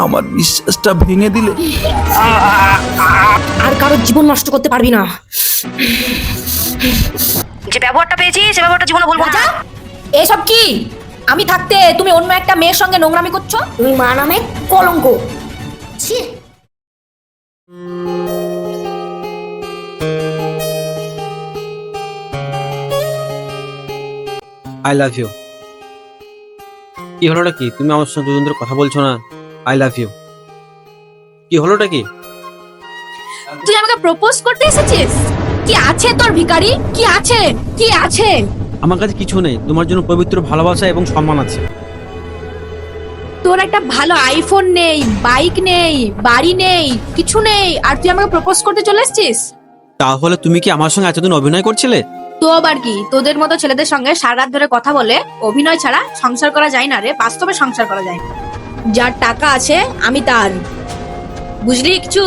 আমার বিশ্বাসটা ভেঙে দিলে। আর কারোর জীবন নষ্ট করতে পারবি না। যে ব্যবহারটা পেয়েছি সে ব্যবহারটা জীবনে বলবো না। এসব কি? আমি থাকতে তুমি অন্য একটা মেয়ের সঙ্গে নোংরামি করছো? তুমি মা নামে কলঙ্ক। ছি। I love you. কি হলোটা কি? তুমি আমার সঙ্গে দুজন ধরে কথা বলছো না? I love you. কি হলোটা কি? তুই আমাকে প্রপোজ করতে এসেছিস? কি আছে তোর ভিখারি? কি আছে? কি আছে? আমার কাছে কিছু নেই, তোমার জন্য পবিত্র ভালোবাসা এবং সম্মান আছে। তোর একটা ভালো আইফোন নেই, বাইক নেই, বাড়ি নেই, কিছু নেই, আর তুই আমাকে প্রপোজ করতে চলে এসেছিস? তাহলে তুমি কি আমার সঙ্গে এতদিন অভিনয় করছিলে? তো আবার কি, তোদের মতো ছেলেদের সঙ্গে সারা রাত ধরে কথা বলে অভিনয় ছাড়া সংসার করা যায় না রে। বাস্তবে সংসার করা যায় না। যার টাকা আছে আমি তার, বুঝলি কিছু?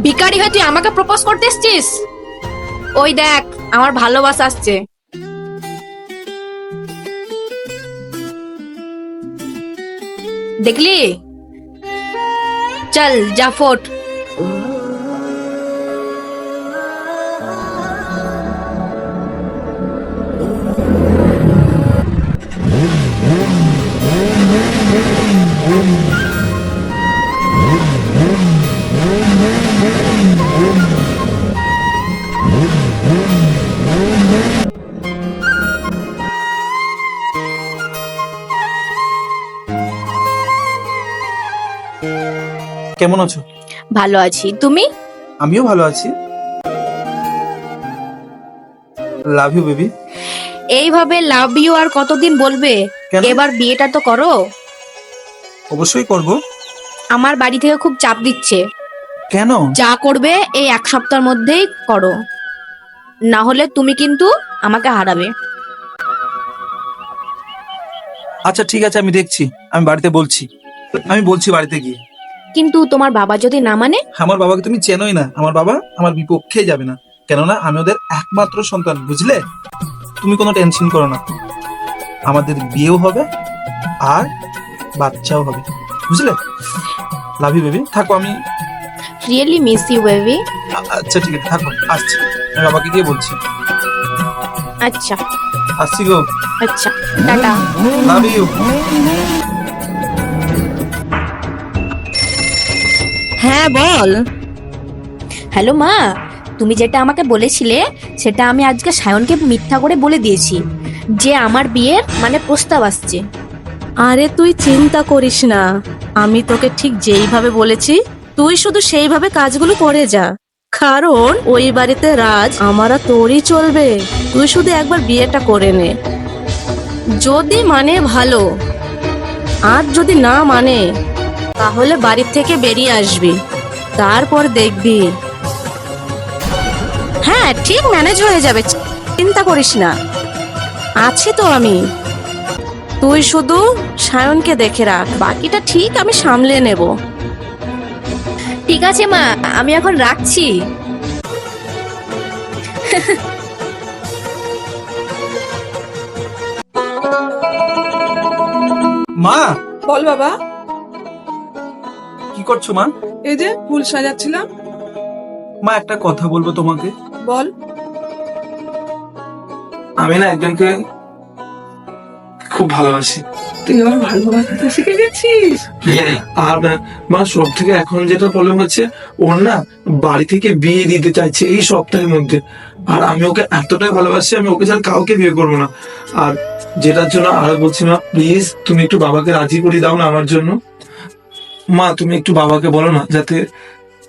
ভিখারি হয়ে তুই আমাকে প্রপোজ করতে এসেছিস? ওই দেখ আমার ভালোবাসা আসছে। দেখলি? চল যা ফোট। কেমন আছো? ভালো আছি, তুমি? আমিও ভালো আছি। Love you baby. এইভাবে লাভ ইউ আর কতদিন বলবে? কেন? এবার বিয়েটা তো করো। অবশ্যই করব। আমার বাড়ি থেকে খুব চাপ দিচ্ছে। কেন? যা করবে এই এক সপ্তাহের মধ্যেই করো, না হলে তুমি কিন্তু আমাকে হারাবে। আচ্ছা ঠিক আছে, আমি দেখছি, আমি বাড়িতে বলছি। আমি বলছি বাড়িতে গিয়ে। কিন্তু তোমার বাবা যদি না মানে? আমার বাবাকে তুমি চেনোই না। আমার বাবা আমার বিপক্ষে যাবে না, কেননা আমি ওদের একমাত্র সন্তান, বুঝলে? তুমি কোনো টেনশন করো না, আমাদের বিয়েও হবে আর বাচ্চাও হবে, বুঝলে? Love you baby. থাকো, আমি রিয়েলি মিস ইউ বেবি। আচ্ছা ঠিক আছে, থাকো, আসছি। আমি বাবাকে গিয়ে বলছি। আচ্ছা আসছি গো। আচ্ছা, টাটা। Love you. হ্যাঁ বল। হ্যালো মা, তুমি যেটা আমাকে বলেছিলে সেটা আমি আজকে সায়নকে মিথ্যা করে বলে দিয়েছি যে আমার বিয়ের মানে প্রস্তাব আসছে। আরে তুই চিন্তা করিস না, আমি তোকে ঠিক যেইভাবে বলেছি তুই শুধু সেইভাবে কাজগুলো করে যা। কারণ ওই বাড়িতে রাজ আমারা তোরই চলবে। তুই শুধু একবার বিয়েটা করে নে, যদি মানে ভালো, আর যদি না মানে তাহলে বাড়ির থেকে বেরিয়ে আসবি, তারপর দেখবি। হ্যাঁ ঠিক ম্যানেজ হয়ে যাবে, চিন্তা করিস না, আছি তো আমি। তুই শুধু সায়নকে দেখে রাখ, বাকিটা ঠিক আমি সামলে নেব। ঠিক আছে মা, আমি এখন রাখছি। মা, বল বাবা। কি করছো মা? এই যে ফুল সাজাচ্ছিলাম। মা একটা কথা বলবো তোমাকে। বল। আমি না একজনকে খুব ভালোবাসি। তুই আমার ভালোবাসাতে শিখে গেছিস। আর মা সব থেকে এখন যেটা প্রবলেম হচ্ছে, ওর না বাড়ি থেকে বিয়ে দিতে চাইছে এই সপ্তাহের মধ্যে। আর আমি ওকে এতটাই ভালোবাসি, আমি ওকে ছাড়া কাউকে বিয়ে করবো না। আর যেটার জন্য আর বলছি মা, প্লিজ তুমি একটু বাবাকে রাজি করে দাও না আমার জন্য। মা তুমি একটু বাবাকে বলো না যাতে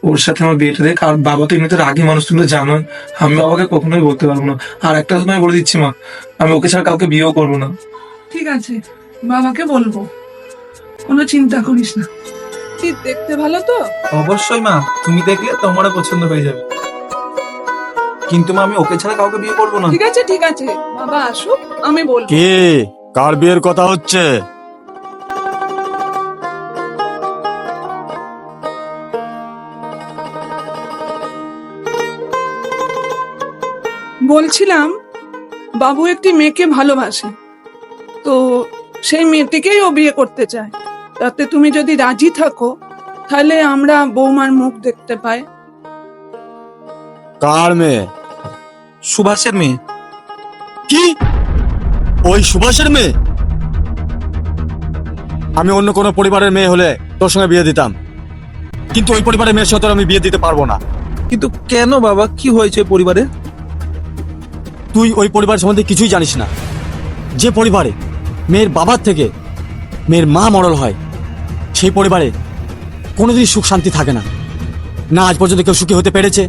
ওর সাথে আমার বিয়েটা দেখ। আর বাবা তো এমনিতে রাগী মানুষ, তুমি তো জানো, আমি বাবাকে কখনোই বলতে পারবো না। আর একটা সময় বলে দিচ্ছি মা, আমি ওকে ছাড়া কাউকে বিয়েও করবো না। ঠিক আছে, বাবাকে বলবো, কোনো চিন্তা করিস না। তুই দেখতে ভালো তো? অবশ্যই মা, তুমি দেখলে তোমারও পছন্দ হয়ে যাবে। কিন্তু মা, আমি ওকে ছাড়া কাউকে বিয়ে করবো না। ঠিক আছে ঠিক আছে, বাবা আসুক, আমি বলবো। কে কার বিয়ের কথা হচ্ছে? বলছিলাম বাবু একটি মেয়েকে ভালোবাসে, তো সেই মেয়েটিকেই ও বিয়ে করতে চায়। তাতে তুমি যদি রাজি থাকো তাহলে আমরা বৌমার মুখ দেখতে পাই। কার মেয়ে? সুভাষের মেয়ে। কি? ওই সুভাষের মেয়ে? আমি অন্য কোনো পরিবারের মেয়ে হলে তোর সঙ্গে বিয়ে দিতাম, কিন্তু ওই পরিবারের মেয়ের সাথে আমি বিয়ে দিতে পারবো না। কিন্তু কেন বাবা, কি হয়েছে পরিবারে? তুই ওই পরিবার সম্বন্ধে কিছুই জানিস না। যে পরিবারে মেয়ের বাবার থেকে মেয়ের মা মরল হয়, সেই পরিবারে কোনোদিন সুখ শান্তি থাকে না। না আজ পর্যন্ত কেউ সুখী হতে পেরেছে,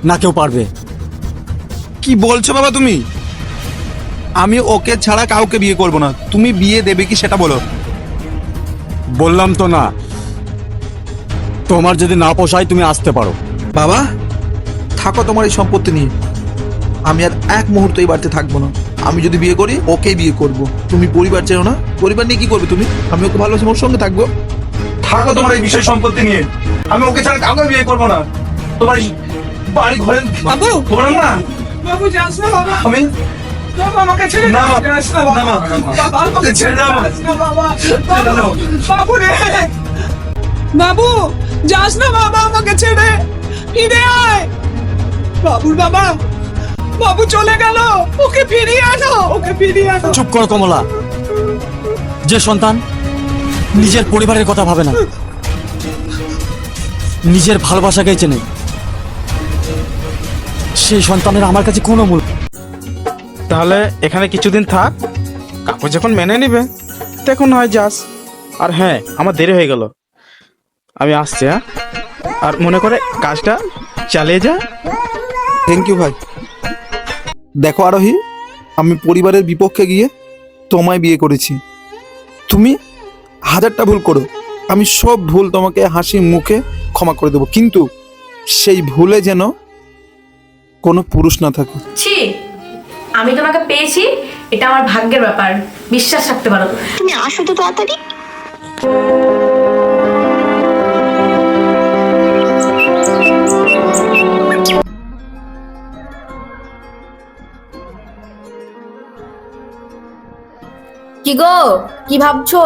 না কেউ পারবে। কি বলছো বাবা তুমি? আমি ওকে ছাড়া কাউকে বিয়ে করব না। তুমি বিয়ে দেবে কি সেটা বলো। বললাম তো না, তোমার যদি না পোষায় তুমি আসতে পারো। বাবা থাকো তোমার এই সম্পত্তি নিয়ে, আমি আর এক মুহূর্ত এই বাড়িতে থাকবো না। আমি যদি বিয়ে করি ওকে বিয়ে করব। তুমি পরিবার চেনো না, পরিবার নিয়ে কি করবে তুমি? আমি ওকে ভালোবাসি, ওর সঙ্গে থাকবো। থাকো তোমার এই বিষয় সম্পত্তি নিয়ে, আমি ওকে ছাড়া কাউকে বিয়ে করবো না। তোমার এই বাড়ি ঘরে বাবু! ঘোরান না। বাবু যাস না বাবা, আমি বাবা আমাকে ছেড়ে না, মা। যাস না বাবা। না, মা। বাবা আমাকে ছেড়ে দাও, মা। যাস না বাবা। ছেড়ে দাও। বাবু রে, বাবু যাস না বাবা, আমাকে ছেড়ে ফিরে আয়। বাবুর বাবা, বাবু চলে গেল, ওকে ফিরিয়ে আনো, ওকে ফিরিয়ে আনো। চুপ করো কমলা। যে সন্তান নিজের পরিবারের কথা ভাবে না, নিজের ভালোবাসাকেই চেনে, সেই সন্তানের আমার কাছে কোনো মূল্য। তাহলে এখানে কিছুদিন থাক, কাকু যখন মেনে নেবে তখন হয় যাস। আর হ্যাঁ, আমার দেরি হয়ে গেল, আমি আসছি। হ্যাঁ, আর মনে করে কাজটা চালিয়ে যা। থ্যাংক ইউ ভাই। দেখো আরোহী, আমি পরিবারের বিপক্ষে গিয়ে তোমায় বিয়ে করেছি। তুমি হাজারটা ভুল করো, আমি সব ভুল তোমাকে হাসি মুখে ক্ষমা করে দেবো, কিন্তু সেই ভুলে যেন কোনো পুরুষ না থাকে। ছি, আমি তোমাকে পেয়েছি, এটা আমার ভাগ্যের ব্যাপার, বিশ্বাস রাখতে পারো। তুমি আসো তো তাড়াতাড়ি। কি গো, কি ভাবছো?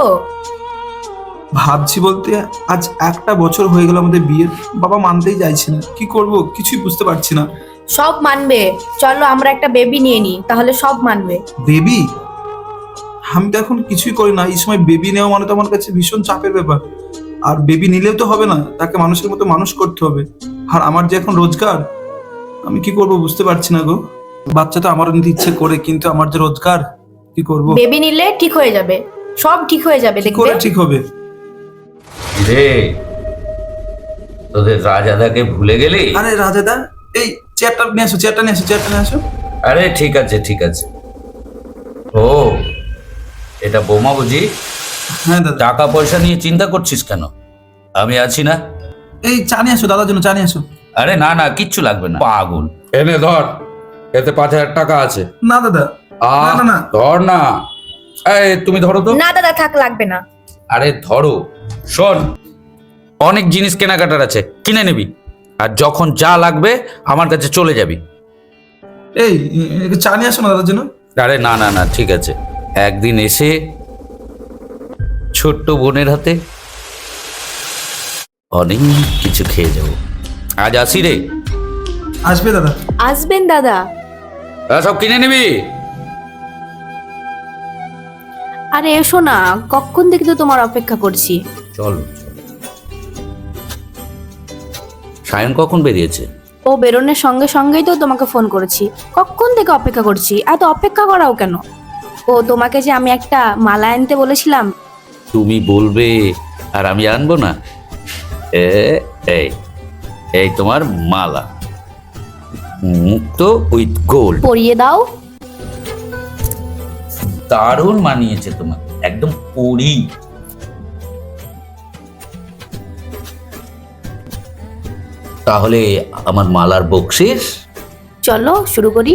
ভাবছি বলতে, আজ একটা বছর হয়ে গেল আমাদের বিয়ের, বাবা মানতেই চাইছে না। কি করব কিছুই বুঝতে পারছি না। সব মানবে, চলো আমরা একটা বেবি নিয়ে নিই, তাহলে সব মানবে। বেবি? আমি তো এখন কিছুই করি না, এই সময় বেবি নেওয়া মানে তো আমার কাছে ভীষণ চাপের ব্যাপার। আর বেবি নিলেও তো হবে না, তাকে মানুষের মতো মানুষ করতে হবে। আর আমার যে এখন রোজগার, আমি কি করব বুঝতে পারছি না গো। বাচ্চা তো আমারও নিতে ইচ্ছে করে, কিন্তু আমার যে রোজগার, কি করব? বেবি নিলে ঠিক হয়ে যাবে, সব ঠিক হয়ে যাবে, কি দেখবে। করে ঠিক হবে? রে, তোদের রাজাদাকে ভুলে গেলি? আরে রাজাদা, এই চেয়ারটা নিয়ে আসো, চেয়ারটা নিয়ে আসো, চেয়ারটা নিয়ে আসো। আরে ঠিক আছে ঠিক আছে। ও, এটা বোমা বুঝি? হ্যাঁ দাদা। টাকা পয়সা নিয়ে চিন্তা করছিস কেন? আমি আছি না? এই চা নিয়ে আসো, দাদার জন্য চা নিয়ে আসো। আরে না না, কিচ্ছু লাগবে না। পাগল, এনে ধর, এতে 5,000 টাকা আছে। না দাদা, না না না। ধর না। এই তুমি ধরো তো। না দাদা, থাক, লাগবে না। আরে ধরো। শোন, অনেক জিনিস কেনাকাটার আছে, কিনে নিবি, আর যখন যা লাগবে আমার কাছে চলে যাবি। এই চা নিয়ে আসো না দাদার জন্য। আরে না না না, ঠিক আছে। একদিন এসে ছোট্ট বোনের হাতে অনেক কিছু খেয়ে যাবো। আজ আসি রে। আসবে দাদা। আসবেন দাদা। সব কিনে নিবি। আরে এসো না, কখন থেকে তো তোমার অপেক্ষা করছি। চল। সায়ন কখন বেরিয়েছে? ও বেরোনোর সঙ্গে সঙ্গেই তো তোমাকে ফোন করেছি, কখন থেকে অপেক্ষা করছি। এত অপেক্ষা করাও কেন? ও তোমাকে যে আমি একটা মালা আনতে বলেছিলাম। তুমি বলবে আর আমি আনবো না? এই এই তোমার মালা, মুক্ত উইথ গোল্ড। পরিয়ে দাও। দারুণ মানিয়েছে তোমার, একদম পরি। তাহলে আমার মালার বকশিস। চলো শুরু করি।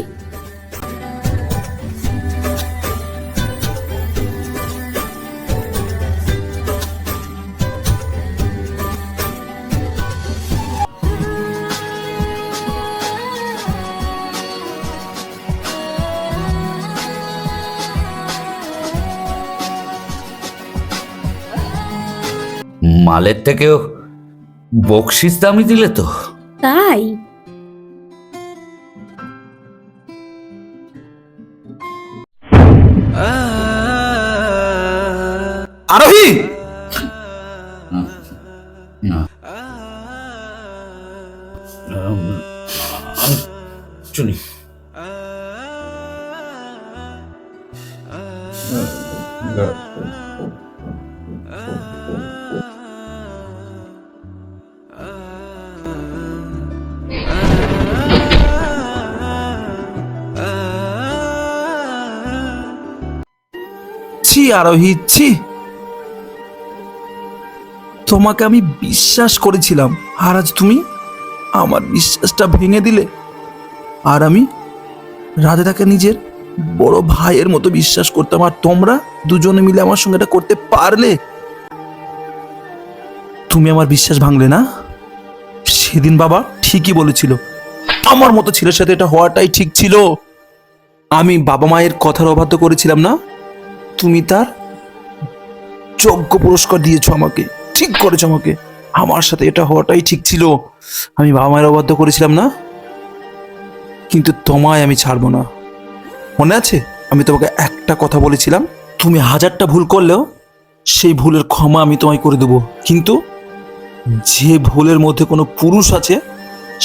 মালের থেকেও বকশিস দামি দিলে তো। তাই? আরোহী, শুনি ছি আরোহী, ছি। তোমাকে আমি বিশ্বাস করেছিলাম, আর আজ তুমি আমার বিশ্বাসটা ভেঙে দিলে। আর আমি রাধেদাকে নিজের বড় ভাইয়ের মতো বিশ্বাস করতাম, আর তোমরা দুজনে মিলে আমার সঙ্গে এটা করতে পারলে। তুমি আমার বিশ্বাস ভাঙলে না? সেদিন বাবা ঠিকই বলেছিল, আমার মতো ছেলের সাথে এটা হওয়াটাই ঠিক ছিল। আমি বাবা মায়ের কথার অবাধ্য করেছিলাম না? তুমি তার যোগ্য পুরস্কার দিয়েছো আমাকে, ঠিক করেছো আমাকে। আমার সাথে এটা হওয়াটাই ঠিক ছিল। আমি বাবা মায়ের অবাধ্য করেছিলাম না? কিন্তু তোমায় আমি ছাড়বো না। মনে আছে আমি তোমাকে একটা কথা বলেছিলাম, তুমি 1000টা ভুল করলেও সেই ভুলের ক্ষমা আমি তোমায় করে দেবো, কিন্তু যে ভুলের মধ্যে কোনো পুরুষ আছে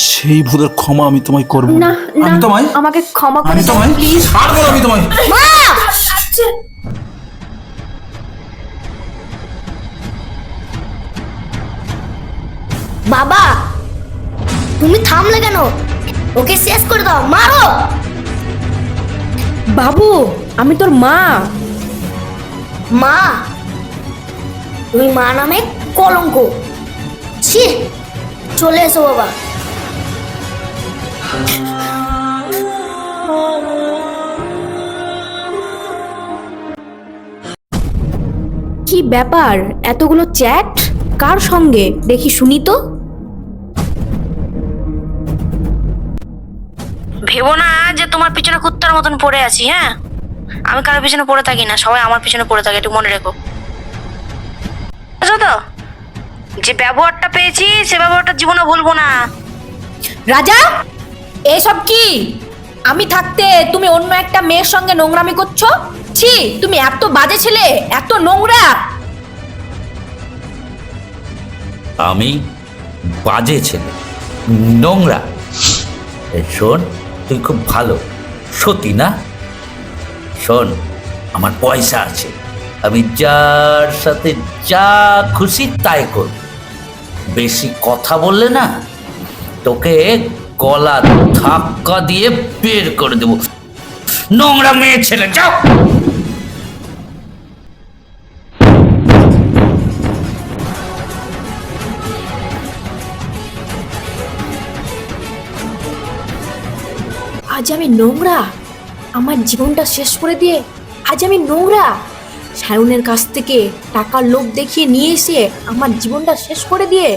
সেই ভুলের ক্ষমা আমি তোমায় করবো না, না। আমি না, তোমায় আমাকে ক্ষমা করে আমি দাও তোমায় প্লিজ। ছাড়বো না, আমি তোমায়। বাবা, তুমি থামলে কেন? ওকে শেষ করে দাও, মারো। বাবু, আমি তোর মা। মা? তুমি মা নামে কলঙ্ক। ছি, চলে এসো বাবা। কি ব্যাপার, এতগুলো চ্যাট কার সঙ্গে দেখি শুনি তো। ভেবো না যে তোমার পিছনে কুত্তার মতন পড়ে আছি। হ্যাঁ, আমি কারোর পিছনে পড়ে থাকি না, সবাই আমার পিছনে পড়ে থাকে, একটু মনে রেখো। বুঝছো তো? যে ব্যবহারটা পেয়েছি সে ব্যবহারটা জীবনে ভুলবো না। রাজা, এসব কি? আমি থাকতে তুমি অন্য একটা মেয়ের সঙ্গে নোংরামি করছো? ছি, তুমি এত বাজে ছেলে, এত নোংরা। আমি বাজে ছেলে, নোংরা? এই শোন, তুই খুব ভালো সত্যি না? শোন, আমার পয়সা আছে, আমি যার সাথে যা খুশি তাই করব। বেশি কথা বললে না তোকে গলা ধাক্কা দিয়ে বের করে দেবো। নোংরা মেয়ে ছেলে, যাও। আজ আমি নোংরা, আমার জীবনটা শেষ করে দিয়ে আজ আমি নোংরা। সায়নের কাছ থেকে টাকার লোভ দেখিয়ে নিয়ে এসে আমার জীবনটা শেষ করে দিয়ে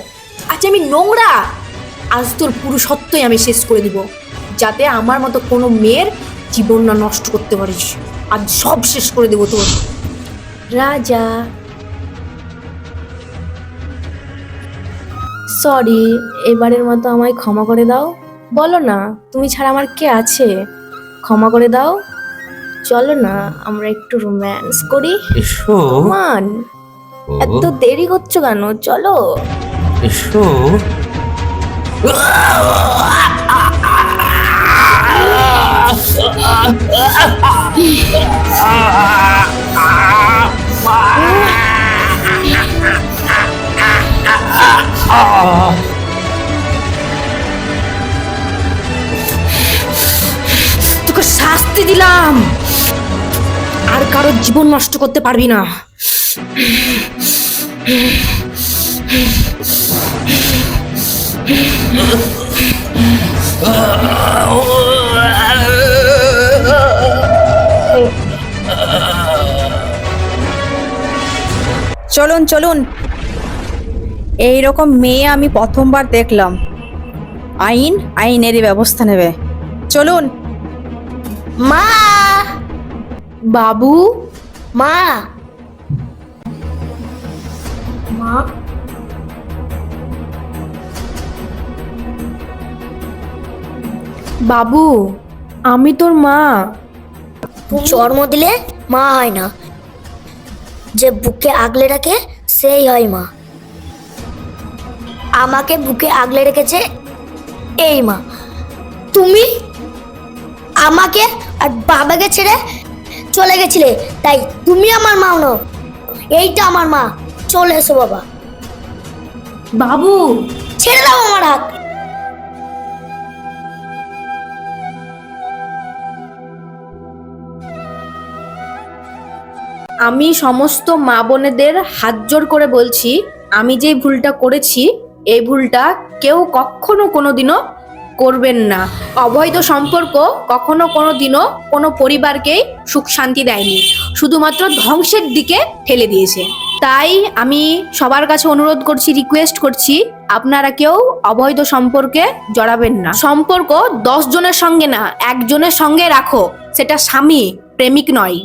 আজ আমি নোংরা। আজ তোর পুরুষত্বই আমি শেষ করে দিব, যাতে আমার মতো কোনো মেয়ের জীবন না নষ্ট করতে পারিস। আজ সব শেষ করে দেবো তোর। রাজা, সরি, এবারের মতো আমায় ক্ষমা করে দাও। বলো না, তুমি ছাড়া আমার কে আছে? ক্ষমা করে দাও। চলো না আমরা একটু রোম্যান্স করি। এসো, মান, এত দেরি করছো কেন? চলো। এসো। তোকে শাস্তি দিলাম, আর কারোর জীবন নষ্ট করতে পারবি না। চলুন চলুন, এইরকম মেয়ে আমি প্রথমবার দেখলাম। আইন আইনেরই ব্যবস্থা নেবে। চলুন। মা, বাবু, মা, মা, বাবু, আমি তোর মা। জন্ম দিলে মা হয় না, যে বুকে আগলে রাখে সেই হয় মা। আমাকে বুকে আগলে রেখেছে এই মা। তুমি আমাকে আর বাবাকে ছেড়ে চলে গেছিলে, তাই তুমি আমার মা নও। এইটা আমার মা। চলে এসো বাবা। বাবু, ছেড়ে দাও আমার হাত। আমি সমস্ত মা বোনেদের হাত জোড় করে বলছি, আমি যে ভুলটা করেছি এই ভুলটা কেউ কখনো কোনোদিনও করবেন না। অবৈধ সম্পর্ক কখনো কোনোদিনও কোনো পরিবারকেই সুখ শান্তি দেয়নি, শুধুমাত্র ধ্বংসের দিকে ঠেলে দিয়েছে। তাই আমি সবার কাছে অনুরোধ করছি, রিকোয়েস্ট করছি, আপনারা কেউ অবৈধ সম্পর্কে জড়াবেন না। সম্পর্ক 10 জনের সঙ্গে না, একজনের সঙ্গে রাখো, সেটা স্বামী, প্রেমিক নয়।